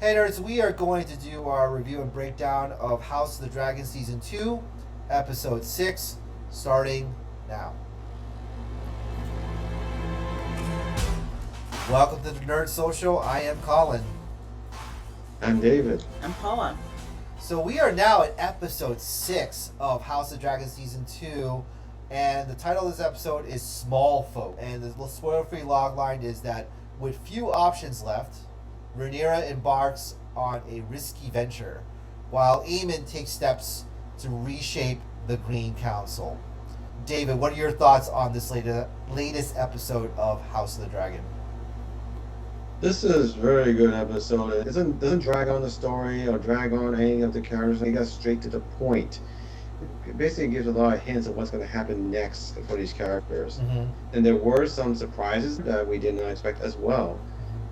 Hey nerds, we are going to do our review and breakdown of House of the Dragon Season 2, Episode 6, starting now. Welcome to the Nerd Social. I am Colin. I'm David. I'm Paula. So we are now at Episode 6 of House of the Dragon Season 2, and the title of this episode is Smallfolk. And the spoiler-free logline is that with few options left, Rhaenyra embarks on a risky venture, while Aemon takes steps to reshape the Green Council. David, what are your thoughts on this latest episode of House of the Dragon? This is a very good episode. It doesn't drag on the story or drag on any of the characters. It gets straight to the point. It basically gives a lot of hints of what's going to happen next for these characters. Mm-hmm. And there were some surprises that we did not expect as well.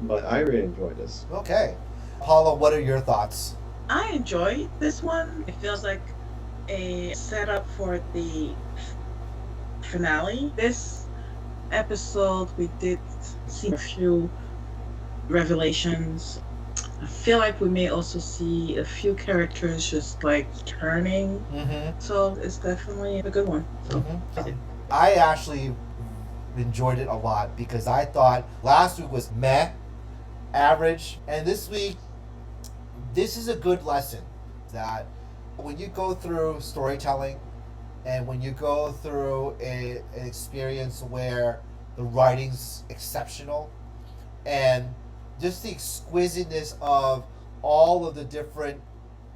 But I really enjoyed this. Okay. Paula, what are your thoughts? I enjoy this one. It feels like a setup for the finale. This episode, we did see a few revelations. I feel like we may also see a few characters just like turning. Mm-hmm. So it's definitely a good one. So, I actually enjoyed it a lot because I thought last week was meh, average, and this week, this is a good lesson that when you go through storytelling and when you go through an experience where the writing's exceptional and just the exquisiteness of all of the different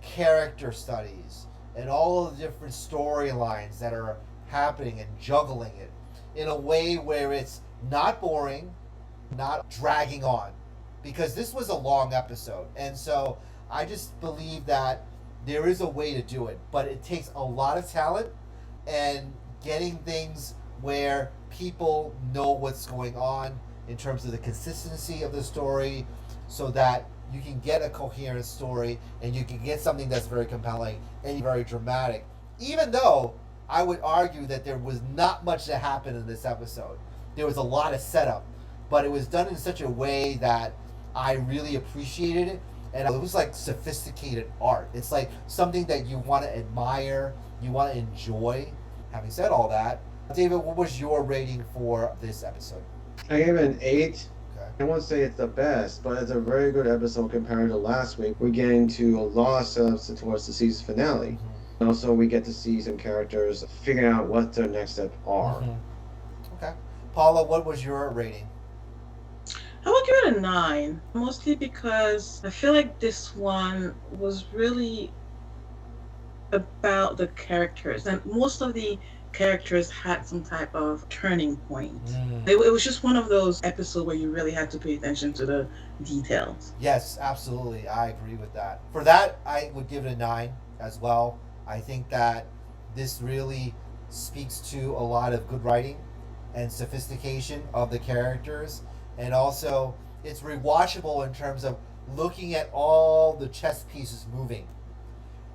character studies and all of the different storylines that are happening and juggling it in a way where it's not boring, not dragging on. Because this was a long episode. And so I just believe that there is a way to do it. But it takes a lot of talent and getting things where people know what's going on in terms of the consistency of the story so that you can get a coherent story and you can get something that's very compelling and very dramatic. Even though I would argue that there was not much that happened in this episode. There was a lot of setup, but it was done in such a way that I really appreciated it, and it was like sophisticated art. It's like something that you want to admire, you want to enjoy. Having said all that, David, what was your rating for this episode? I gave it an 8. Okay. I won't say it's the best, but it's a very good episode compared to last week. We're getting to a lot of setups towards the season finale. Mm-hmm. And also, we get to see some characters figuring out what their next step are. Mm-hmm. Okay. Paula, what was your rating? I would give it a 9, mostly because I feel like this one was really about the characters, and most of the characters had some type of turning point. It was just one of those episodes where you really had to pay attention to the details. Yes, absolutely. I agree with that. For that, I would give it a 9 as well. I think that this really speaks to a lot of good writing and sophistication of the characters. And also, it's rewatchable in terms of looking at all the chess pieces moving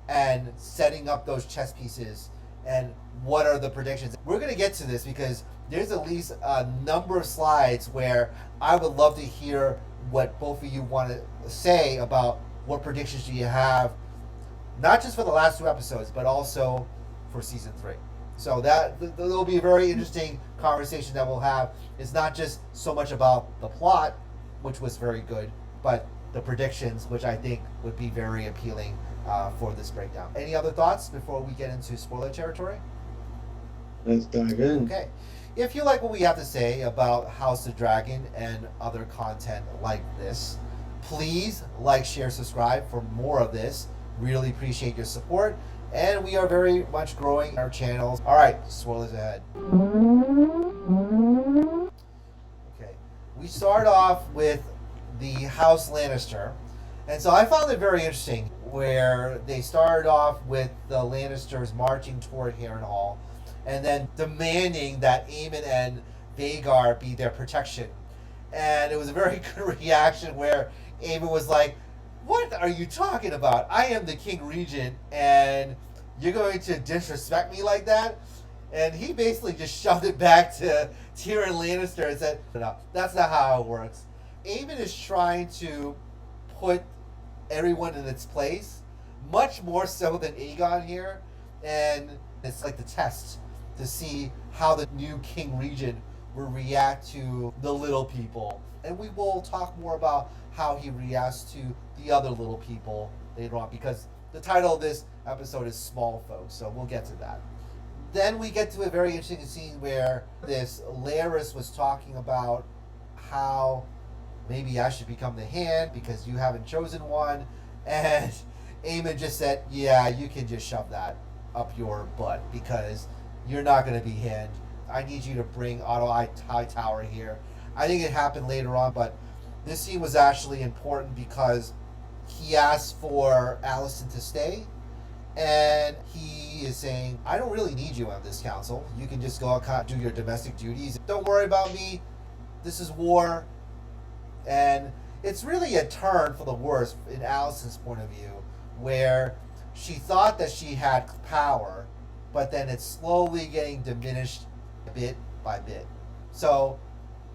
and setting up those chess pieces and what are the predictions. We're going to get to this because there's at least a number of slides where I would love to hear what both of you want to say about what predictions do you have, not just for the last 2 episodes, but also for season 3. So that'll be a very interesting conversation that we'll have. It's not just so much about the plot, which was very good, but the predictions, which I think would be very appealing for this breakdown. Any other thoughts before we get into spoiler territory? Let's dive in. Okay. If you like what we have to say about House of Dragon and other content like this, please like, share, subscribe for more of this. Really appreciate your support. And we are very much growing our channels. All right, spoilers ahead. Okay, we start off with the House Lannister. And so I found it very interesting where they started off with the Lannisters marching toward Harrenhal and then demanding that Aemon and Vhagar be their protection. And it was a very good reaction where Aemon was like, "What are you talking about? I am the King Regent, and you're going to disrespect me like that?" And he basically just shoved it back to Tyrion Lannister and said, "No, that's not how it works." Aemon is trying to put everyone in its place, much more so than Aegon here. And it's like the test to see how the new King Regent will react to the little people. And we will talk more about how he reacts to the other little people later on, because the title of this episode is Smallfolk, so we'll get to that. Then we get to a very interesting scene where this Laris was talking about how maybe I should become the hand because you haven't chosen one. And Aemon just said, yeah, you can just shove that up your butt because you're not going to be hand. I need you to bring Otto Hightower here. I think it happened later on, but this scene was actually important because he asked for Alicent to stay. And he is saying, I don't really need you on this council. You can just go out and do your domestic duties. Don't worry about me. This is war. And it's really a turn for the worse in Alicent's point of view, where she thought that she had power, but then it's slowly getting diminished bit by bit. So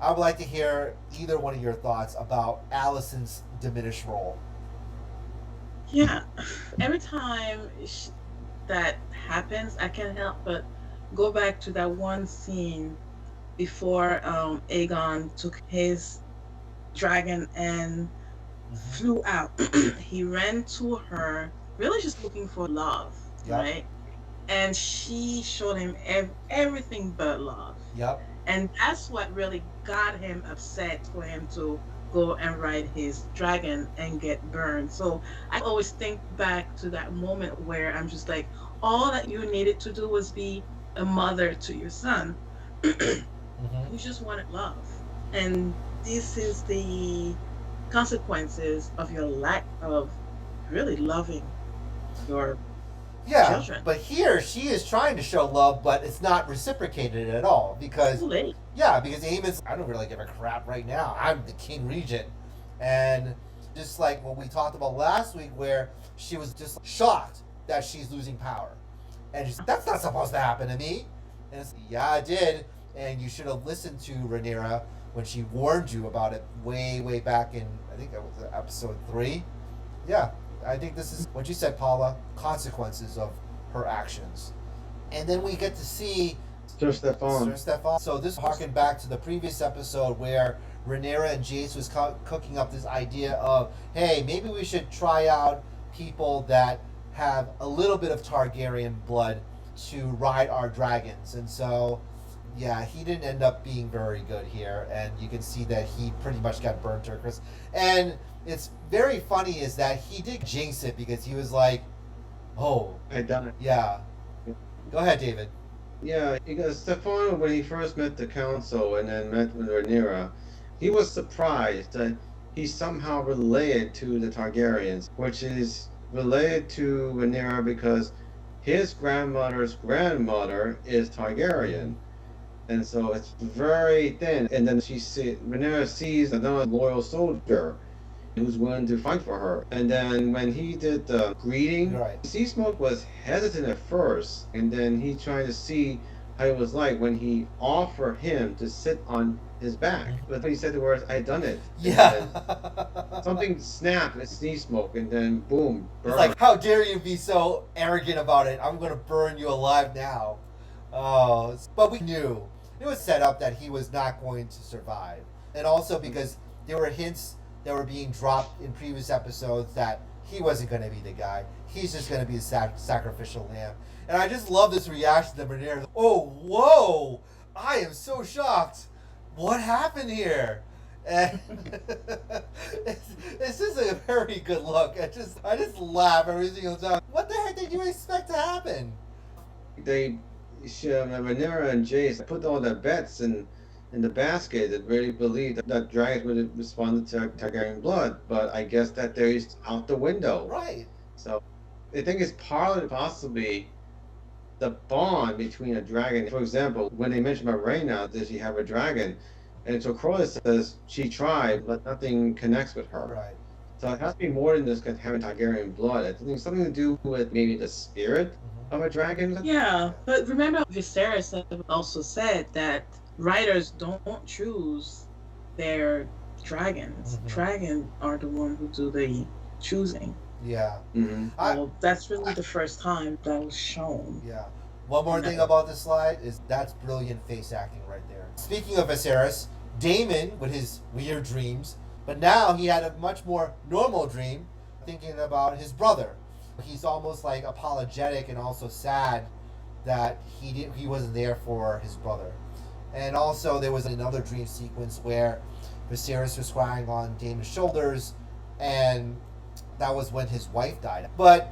I would like to hear either one of your thoughts about Alicent's diminished role. Yeah, every time that happens, I can't help but go back to that one scene before Aegon took his dragon and flew out. He ran to her, really just looking for love, Yep. right? And she showed him everything but love. Yep. And that's what really got him upset for him to go and ride his dragon and get burned. So I always think back to that moment where I'm just like, all that you needed to do was be a mother to your son. You just wanted love. And this is the consequences of your lack of really loving your children. But here she is trying to show love, but it's not reciprocated at all because Too late. because Aemon's, I don't really give a crap right now. I'm the King Regent. And just like what we talked about last week, where she was just shocked that she's losing power. And she's, that's not supposed to happen to me. And it's, yeah, it did. And you should have listened to Rhaenyra when she warned you about it way, way back in, I think that was episode 3. Yeah, I think this is what you said, Paula, consequences of her actions. And then we get to see Sir Stefan. So this harkened back to the previous episode where Rhaenyra and Jace was cooking up this idea of, hey, maybe we should try out people that have a little bit of Targaryen blood to ride our dragons. And so, yeah, he didn't end up being very good here. And you can see that he pretty much got burnt to a crisp. And it's very funny is that he did jinx it because he was like, oh. I'd done it. Yeah. Go ahead, David. Yeah, because Stefan, when he first met the council and then met with Rhaenyra, he was surprised that he's somehow related to the Targaryens, which is related to Rhaenyra because his grandmother's grandmother is Targaryen. And so it's very thin. And then Rhaenyra sees another loyal soldier who's willing to fight for her. And then when he did the greeting, Right. Seasmoke was hesitant at first, and then he tried to see how it was like when he offered him to sit on his back. But when he said the words, "I done it," Yeah. something snapped at Seasmoke, and then boom, burn. It's like, how dare you be so arrogant about it? I'm going to burn you alive now. Oh, but we knew. It was set up that he was not going to survive. And also because there were hints that were being dropped in previous episodes that he wasn't going to be the guy. He's just going to be a sacrificial lamb. And I just love this reaction to Rhaenyra. Oh, whoa! I am so shocked. What happened here? And it's just a very good look. I just laugh every single time. What the heck did you expect to happen? Rhaenyra and Jace put all their bets in the basket that really believed that dragons would respond to Targaryen blood, but I guess that they're out the window. Right. So I think it's partly possibly the bond between a dragon. For example, when they mention about Rhaena, does she have a dragon? And so Corlys says she tried, but nothing connects with her. Right. So it has to be more than just having Targaryen blood. I think it's something to do with maybe the spirit of a dragon. Yeah, but remember Viserys also said that writers don't choose their dragons. Dragons are the ones who do the choosing. Yeah. Mm-hmm. So that's really the first time that was shown. Yeah. One more thing about this slide is that's brilliant face acting right there. Speaking of Viserys, Daemon with his weird dreams, but now he had a much more normal dream, thinking about his brother. He's almost like apologetic and also sad that he wasn't there for his brother. And also there was another dream sequence where Viserys was crying on Daemon's shoulders, and that was when his wife died. But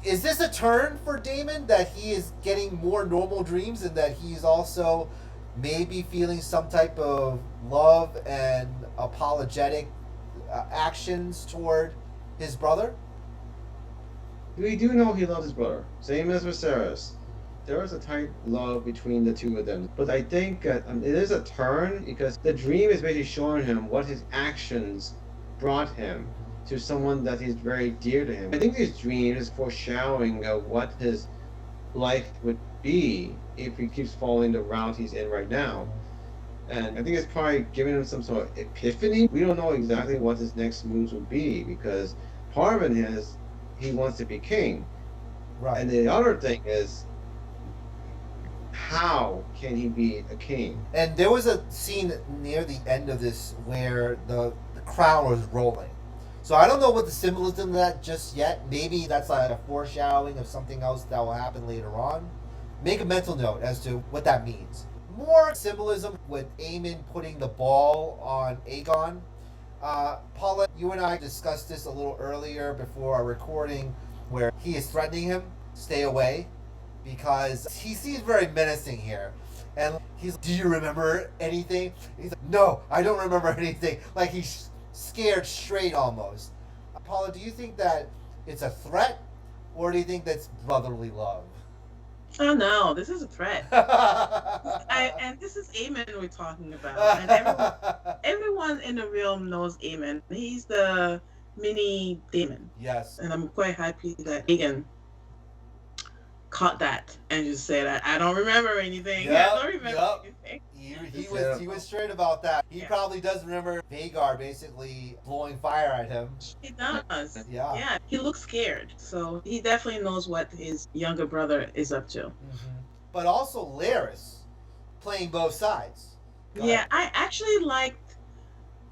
is this a turn for Daemon that he is getting more normal dreams and that he's also maybe feeling some type of love and apologetic actions toward his brother? We do know he loves his brother, same as Viserys. There is a tight love between the two of them. But I think it is a turn because the dream is basically showing him what his actions brought him to someone that is very dear to him. I think this dream is foreshadowing of what his life would be if he keeps following the route he's in right now. And I think it's probably giving him some sort of epiphany. We don't know exactly what his next moves would be because part of it is he wants to be king. Right. And the other thing is, how can he be a king? And there was a scene near the end of this where the crown was rolling. So I don't know what the symbolism of that just yet. Maybe that's like a foreshadowing of something else that will happen later on. Make a mental note as to what that means. More symbolism with Aemon putting the ball on Aegon. Paula, you and I discussed this a little earlier before our recording, where he is threatening him, stay away, because he seems very menacing here. And he's, do you remember anything? He's like, no, I don't remember anything. Like he's scared straight almost. Paula, do you think that it's a threat, or do you think that's brotherly love? Oh no, this is a threat. And this is Aemon we're talking about. And everyone in the realm knows Aemon. He's the mini Daemon. Yes. And I'm quite happy that Aegon caught that and just said, I don't remember anything. Yep, I don't remember anything. He was straight about that. He probably does remember Vhagar basically blowing fire at him. He does. Yeah. Yeah. He looks scared. So he definitely knows what his younger brother is up to. Mm-hmm. But also Larys playing both sides. Yeah, I actually liked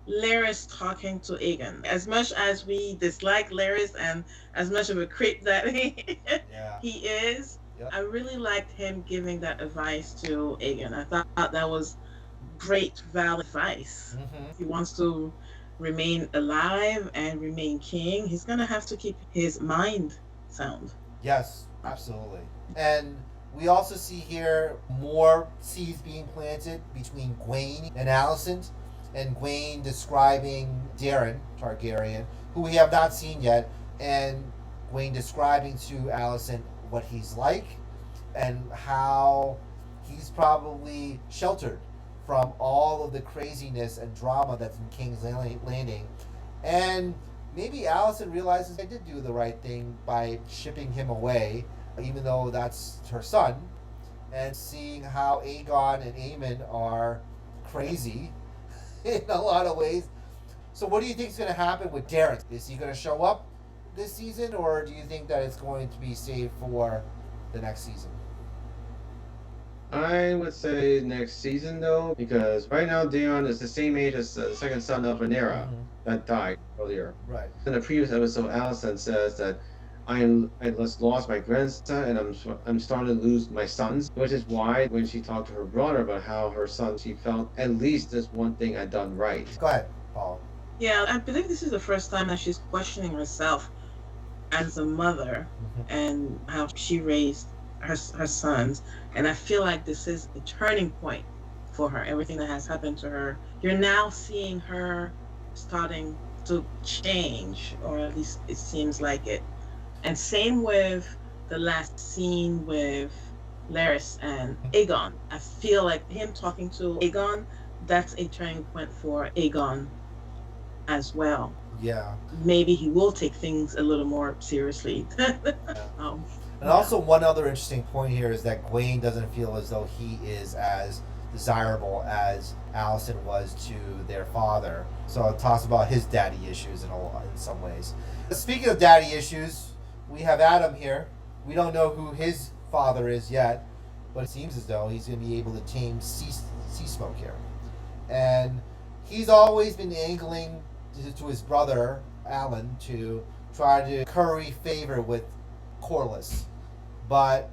Larys talking to Aegon. As much as we dislike Larys and as much of a creep that he is, yep. I really liked him giving that advice to Aegon. I thought that was great, valid advice. Mm-hmm. If he wants to remain alive and remain king, he's going to have to keep his mind sound. Yes, absolutely. And we also see here more seeds being planted between Gwaine and Alicent, and Gwaine describing Daeron Targaryen, who we have not seen yet, and Gwaine describing to Alicent what he's like and how he's probably sheltered from all of the craziness and drama that's in King's Landing. And maybe Alicent realizes they did do the right thing by shipping him away, even though that's her son, and seeing how Aegon and Aemon are crazy in a lot of ways. So what do you think is going to happen with Daeron? Is he going to show up this season, or do you think that it's going to be saved for the next season? I would say next season though, because right now Daeron is the same age as the second son of Rhaenyra that died earlier. Right. In the previous episode, Alicent says that I just lost my grandson and I'm starting to lose my sons, which is why when she talked to her brother about how her son, she felt at least this one thing I'd done right. Go ahead, Paul. Yeah, I believe this is the first time that she's questioning herself as a mother and how she raised her sons. And I feel like this is a turning point for her. Everything that has happened to her, you're now seeing her starting to change, or at least it seems like it. And same with the last scene with Larys and Aegon. I feel like him talking to Aegon, that's a turning point for Aegon as well. Yeah. Maybe he will take things a little more seriously. And also one other interesting point here is that Gwaine doesn't feel as though he is as desirable as Allison was to their father. So it talks about his daddy issues in some ways. Speaking of daddy issues, we have Adam here. We don't know who his father is yet, but it seems as though he's going to be able to tame sea smoke here. And he's always been angling to his brother Alan to try to curry favor with Corliss, but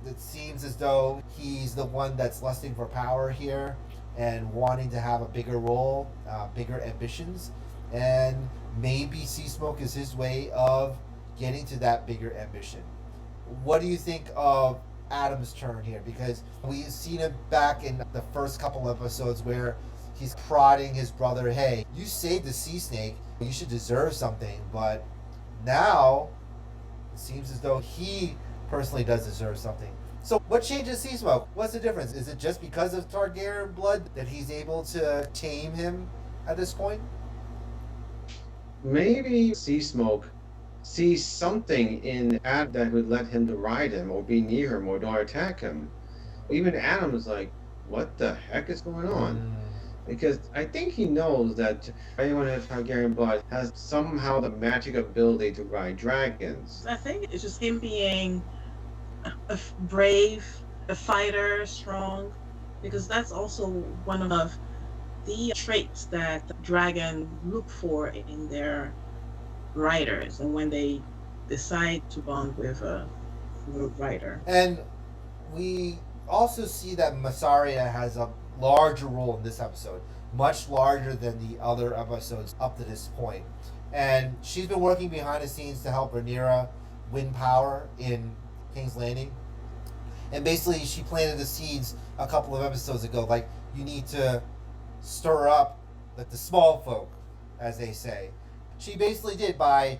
it seems as though he's the one that's lusting for power here and wanting to have a bigger role, bigger ambitions, and maybe Sea Smoke is his way of getting to that bigger ambition. What do you think of Adam's turn here? Because we've seen him back in the first couple episodes where he's prodding his brother, hey, you saved the sea snake, you should deserve something, but now it seems as though he personally does deserve something. So what changes Sea Smoke? What's the difference? Is it just because of Targaryen blood that he's able to tame him at this point? Maybe Sea Smoke sees something in Adam that would let him to ride him or be near him or not attack him. Even Adam's like, what the heck is going on? Because I think he knows that anyone who has Targaryen blood has somehow the magic ability to ride dragons. I think it's just him being brave, a fighter, strong, because that's also one of the traits that dragon look for in their riders, and when they decide to bond with a rider. And we also see that Massaria has a larger role in this episode, much larger than the other episodes up to this point. And she's been working behind the scenes to help Rhaenyra win power in King's Landing. And basically, she planted the seeds a couple of episodes ago. Like, you need to stir up like the small folk, as they say. She basically did by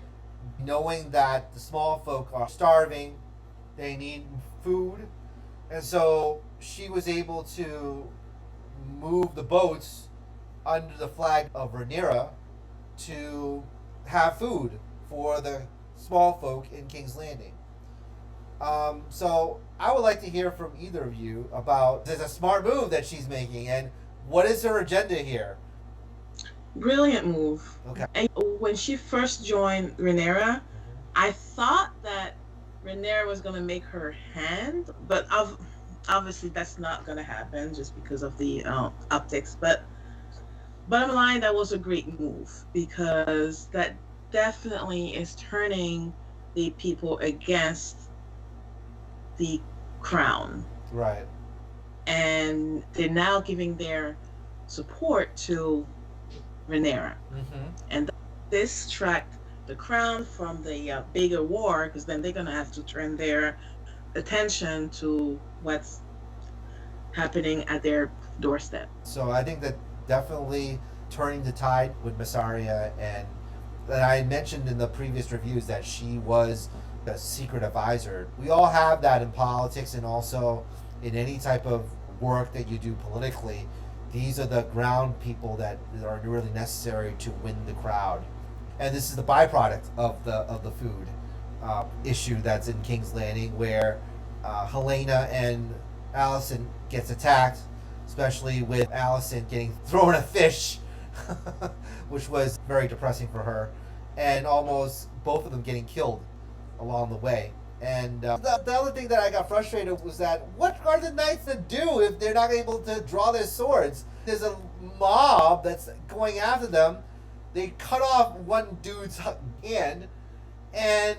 knowing that the small folk are starving, they need food, and so she was able to move the boats under the flag of Rhaenyra to have food for the small folk in King's Landing. So I would like to hear from either of you about this a smart move that she's making and what is her agenda here. Brilliant move. Okay. And when she first joined Rhaenyra, I thought that Rhaenyra was going to make her hand, but obviously that's not going to happen just because of the optics. But bottom line, that was a great move because that definitely is turning the people against the crown. Right. And they're now giving their support to Rhaenyra. And this distract the crown from the bigger war, because then they're going to have to turn their attention to what's happening at their doorstep. So I think that definitely turning the tide with Massaria, and I mentioned in the previous reviews that she was a secret advisor. We all have that in politics and also in any type of work that you do politically. These are the ground people that are really necessary to win the crowd, and this is the byproduct of the food issue that's in King's Landing, where Helena and Allison gets attacked, especially with Allison getting thrown a fish, which was very depressing for her, and almost both of them getting killed along the way. And the other thing that I got frustrated was that what are the knights to do if they're not able to draw their swords? There's a mob that's going after them. They cut off one dude's hand, and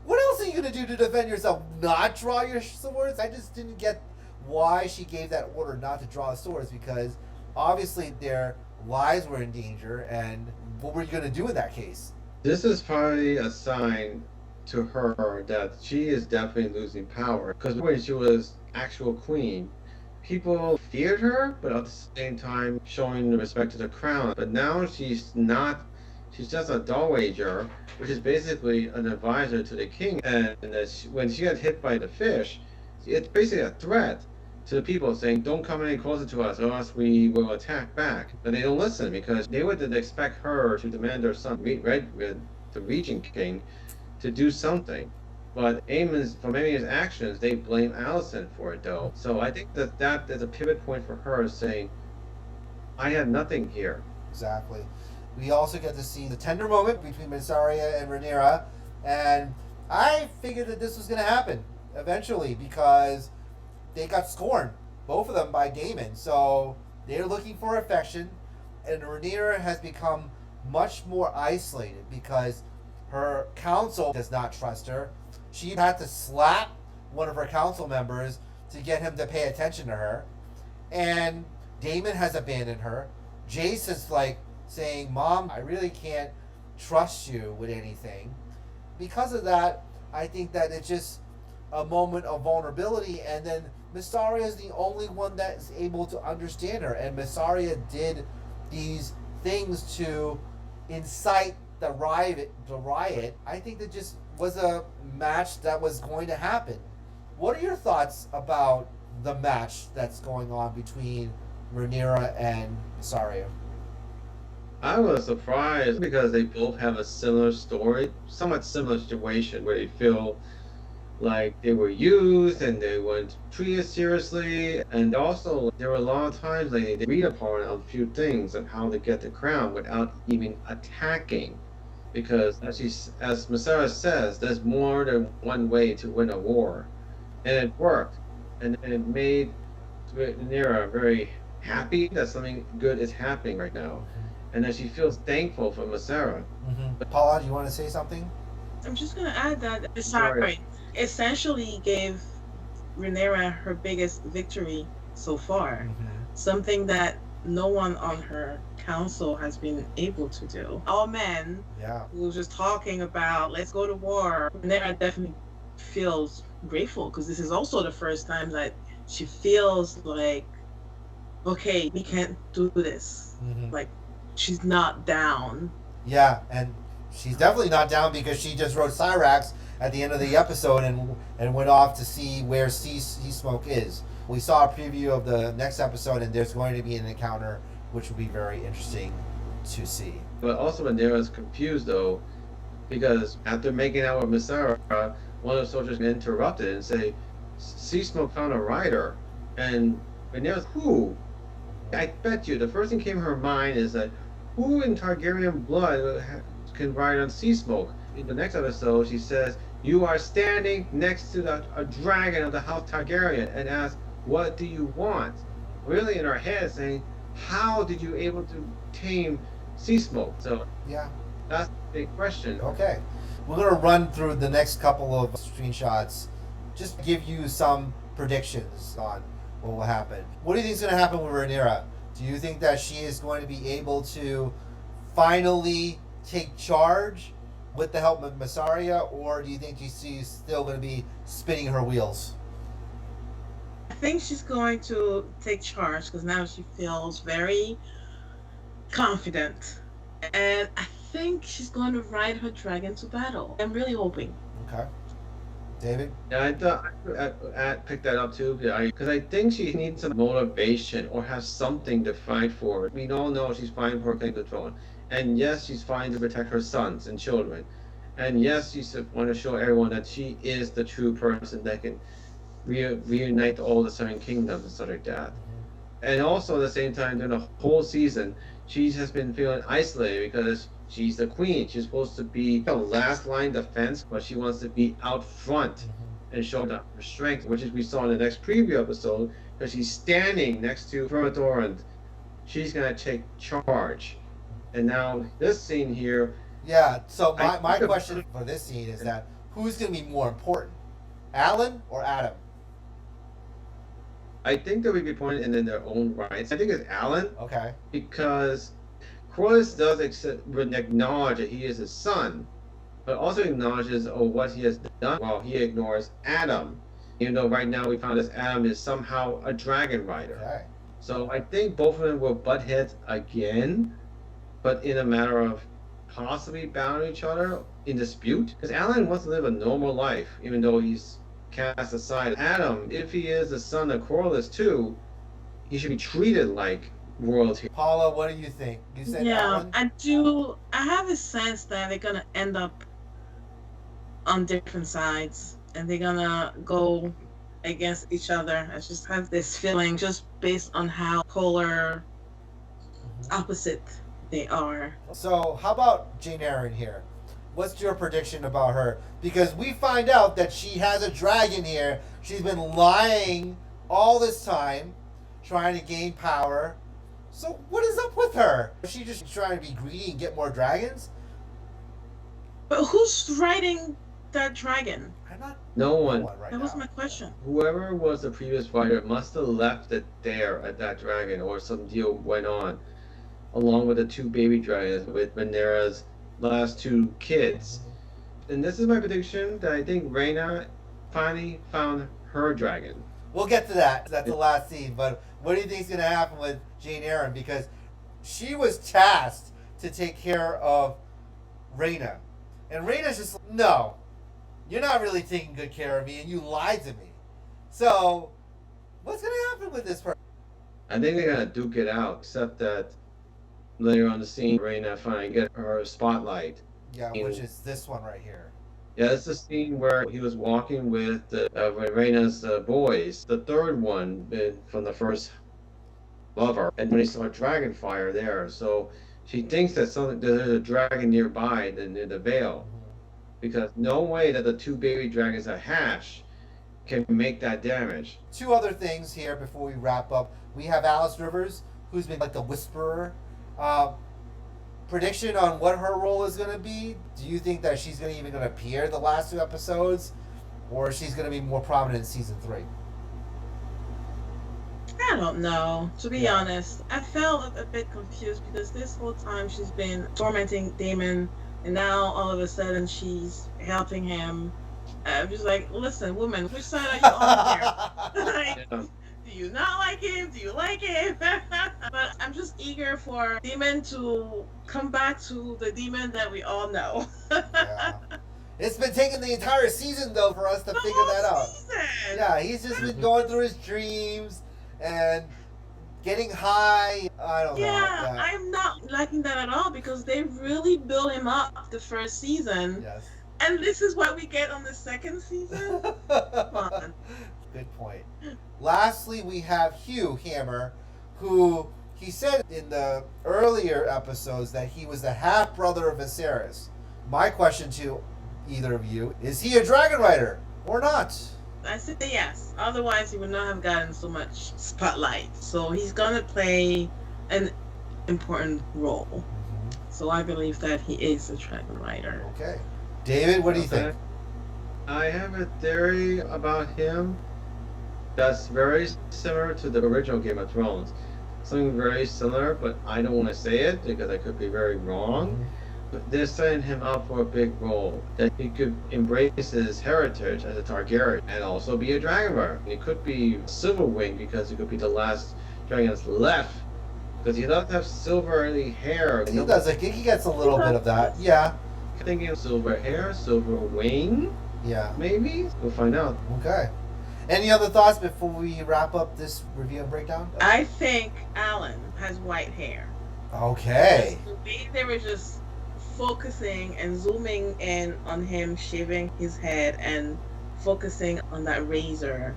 what else are you going to do to defend yourself? Not draw your swords? I just didn't get why she gave that order not to draw swords, because obviously their lives were in danger, and what were you going to do in that case? This is probably a sign to her that she is definitely losing power, because when she was actual queen, people feared her, but at the same time showing the respect to the crown. But now she's not. She's just a dowager, which is basically an advisor to the king. And when she got hit by the fish, it's basically a threat to the people, saying, don't come any closer to us or else we will attack back. But they don't listen, because they would expect her to demand their son, right, with the regent king, to do something. But for Amy's actions, they blame Allison for it, though. So I think that is a pivot point for her, saying, "I have nothing here." Exactly. We also get to see the tender moment between Massaria and Rhaenyra, and I figured that this was going to happen eventually because they got scorned, both of them, by Daemon. So they're looking for affection, and Rhaenyra has become much more isolated because her council does not trust her. She had to slap one of her council members to get him to pay attention to her, and Daemon has abandoned her. Jace is like saying, "Mom, I really can't trust you with anything." Because of that, I think that it's just a moment of vulnerability, and then Massaria is the only one that is able to understand her. And Massaria did these things to incite the riot. I think that just was a match that was going to happen. What are your thoughts about the match that's going on between Rhaenyra and Massaria? I was surprised because they both have a similar story, somewhat similar situation where they feel like they were used and they weren't treated seriously. And also, there were a lot of times they agreed upon a few things on how to get the crown without even attacking. Because as Masara says, there's more than one way to win a war. And it worked. And it made Rhaenyra very happy that something good is happening right now. And that she feels thankful for Masara. Paula, do you want to say something? I'm just going to add that Masara essentially gave Rhaenyra her biggest victory so far. Something that no one on her council has been able to do. All men who were just talking about, let's go to war. Rhaenyra definitely feels grateful because this is also the first time that she feels like, okay, we can't do this. Like, she's not down. Yeah, and she's definitely not down because she just wrote Cyrax at the end of the episode and went off to see where Sea Smoke is. We saw a preview of the next episode, and there's going to be an encounter, which will be very interesting to see. But also Rhaenyra's confused, though, because after making out with Masara, one of the soldiers interrupted and say, "Sea Smoke found a rider." And Rhaenyra's, who? I bet you the first thing came to her mind is that who in Targaryen blood can ride on Sea Smoke? In the next episode, she says, "You are standing next to a dragon of the House Targaryen," and asks, "What do you want?" Really in her head saying, how did you able to tame Sea Smoke? So yeah, that's the big question. Okay, we're going to run through the next couple of screenshots, just give you some predictions on what will happen. What do you think is going to happen with Rhaenyra? Do you think that she is going to be able to finally take charge with the help of Massaria, or do you think she's still going to be spinning her wheels? I think she's going to take charge because now she feels very confident. And I think she's going to ride her dragon to battle. I'm really hoping. Okay. David? Yeah, I thought I picked that up too because I think she needs some motivation or has something to fight for. We all know she's fighting for claim to the throne, and yes, she's fighting to protect her sons and children, and yes, she's want to show everyone that she is the true person that can reunite all the Seven Kingdoms and stuff like that. And also at the same time, during the whole season, she has been feeling isolated because she's the queen. She's supposed to be the last line defense, but she wants to be out front and show her strength, which is we saw in the next preview episode, because she's standing next to Fermador and she's going to take charge. And now this scene here. Yeah, so my question for this scene is that who's going to be more important, Alan or Adam? I think that would be pointed in their own rights. I think it's Alan. Okay. Because Corlys does acknowledge that he is his son, but also acknowledges what he has done while he ignores Adam. Even though right now we found that Adam is somehow a dragon rider. Okay. So I think both of them will butt heads again, but in a matter of possibly battling each other in dispute. Because Alan wants to live a normal life, even though he's cast aside. Adam, if he is the son of Corlys too, he should be treated like royalty. Paula, what do you think? You said yeah, Alan? I do. I have a sense that they're gonna end up on different sides, and they're gonna go against each other. I just have this feeling, just based on how polar opposite they are. So, how about Jane Eyre here? What's your prediction about her? Because we find out that she has a dragon here. She's been lying all this time, trying to gain power. So, what is up with her? Is she just trying to be greedy and get more dragons? But who's riding that dragon? I'm not. No one. Right That was now. my question. Whoever was the previous fighter must have left it there at that dragon, or some deal went on, along with the two baby dragons with Rhaenyra's last two kids. And this is my prediction that I think Rhaena finally found her dragon. We'll get to that. That's the last scene. But what do you think is going to happen with Jane Eyre? Because she was tasked to take care of Rhaena. And Rhaena's just, no, you're not really taking good care of me, and you lied to me. So, what's going to happen with this person? I think they're gonna duke it out, except that later on the scene, Rhaena finally get her spotlight. Yeah, which is this one right here. Yeah, it's the scene where he was walking with Rhaena's boys, the third one from the first lover, and when he saw dragon fire there, so she thinks that there's a dragon nearby near the veil, because no way that the two baby dragons that hatch can make that damage. Two other things here before we wrap up. We have Alice Rivers, who's been like the whisperer. Prediction on what her role is going to be? Do you think that she's even going to appear the last two episodes, or she's going to be more prominent in season 3? I don't know. To be honest, I felt a bit confused because this whole time she's been tormenting Damon, and now all of a sudden she's helping him. I'm just like, listen, woman, which side are you on here? Like, do you not like him? Do you like him? But I'm just eager for Demon to come back to the Demon that we all know. Yeah. It's been taking the entire season, though, for us to figure that out. Season. Yeah, he's just been going through his dreams and getting high. I don't know. Yeah, I'm not liking that at all because they really built him up the first season. Yes. And this is what we get on the second season? Come on. Good point. Lastly, we have Hugh Hammer, who he said in the earlier episodes that he was the half-brother of Viserys. My question to either of you, is he a dragon rider or not? I said yes. Otherwise, he would not have gotten so much spotlight. So he's going to play an important role. Mm-hmm. So I believe that he is a dragon rider. Okay. David, what do you think? I have a theory about him that's very similar to the original Game of Thrones. Something very similar, but I don't want to say it because I could be very wrong. Mm-hmm. But they're setting him up for a big role, that he could embrace his heritage as a Targaryen and also be a dragon rider. He could be Silverwing because he could be the last dragon that's left, because he does have silvery hair. He does. I think he gets a little bit of that. Yeah. Thinking of silver hair, silver wing. Yeah. Maybe we'll find out. Okay. Any other thoughts before we wrap up this review and breakdown? I think Alan has white hair. Okay. Maybe they were just focusing and zooming in on him shaving his head and focusing on that razor.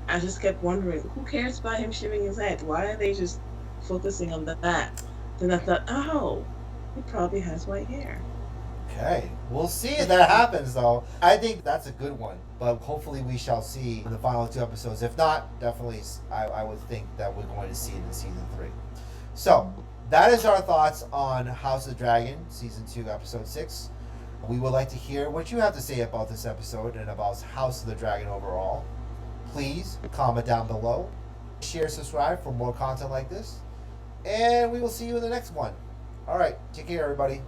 I just kept wondering, who cares about him shaving his head? Why are they just focusing on that? Then I thought, oh, he probably has white hair. Okay. We'll see if that happens, though. I think that's a good one, but hopefully we shall see in the final 2 episodes. If not, definitely I would think that we're going to see it in season 3. So, that is our thoughts on House of the Dragon, Season 2, Episode 6. We would like to hear what you have to say about this episode and about House of the Dragon overall. Please comment down below. Share, subscribe for more content like this. And we will see you in the next one. All right. Take care, everybody.